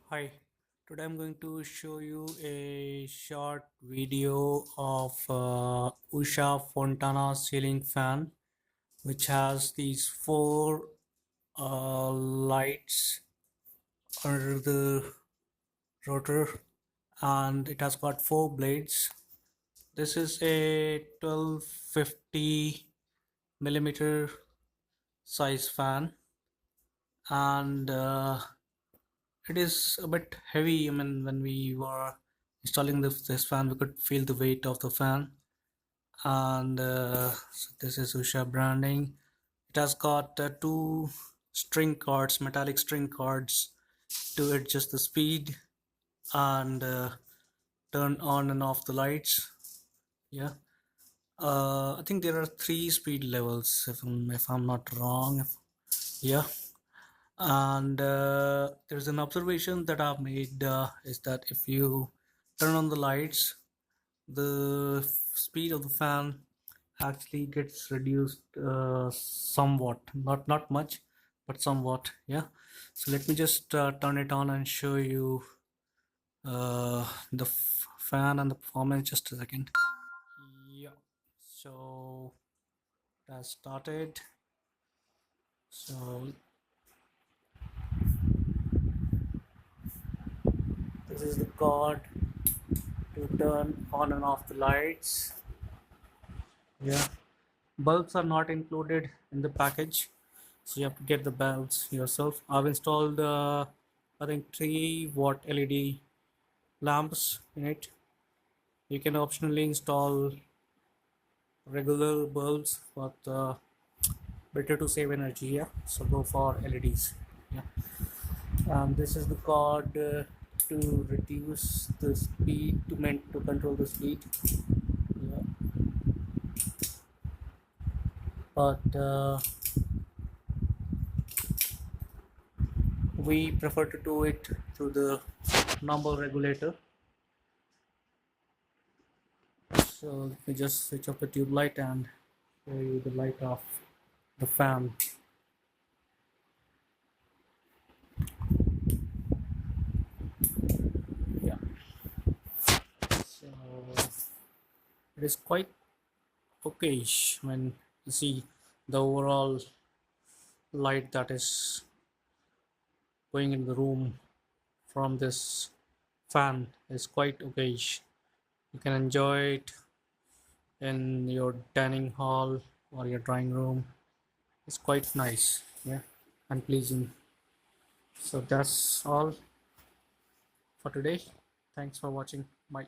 Hi, today I'm going to show you a short video of Usha Fontana ceiling fan, which has these four lights under the rotor, and it has got four blades. This is a 1250 millimeter size fan, and it is a bit heavy. I mean, when we were installing this fan, we could feel the weight of the fan. And so this is Usha branding. It has got two string cords, metallic string cords, to adjust the speed and turn on and off the lights. Yeah. I think there are three speed levels, if I'm not wrong. Yeah. And there's an observation that I've made is that if you turn on the lights, the speed of the fan actually gets reduced somewhat, not much, but somewhat. Yeah. So let me just turn it on and show you the fan and the performance. Just a second. Yeah. So it has started. So this is the cord to turn on and off the lights. Yeah, bulbs are not included in the package, so you have to get the bulbs yourself. I've installed I think 3 watt LED lamps in it. You can optionally install regular bulbs, but better to save energy. Yeah, so go for LEDs. Yeah. This is the cord to reduce the speed, to control the speed. Yeah. But we prefer to do it through the normal regulator. So let me just switch off the tube light and show you the light of the fan. Yeah, so it is quite okayish when you see the overall light that is going in the room from this fan is quite okayish. You can enjoy it in your dining hall or your drawing room. It's quite nice, yeah, and pleasing. So that's all for today. Thanks for watching. Bye.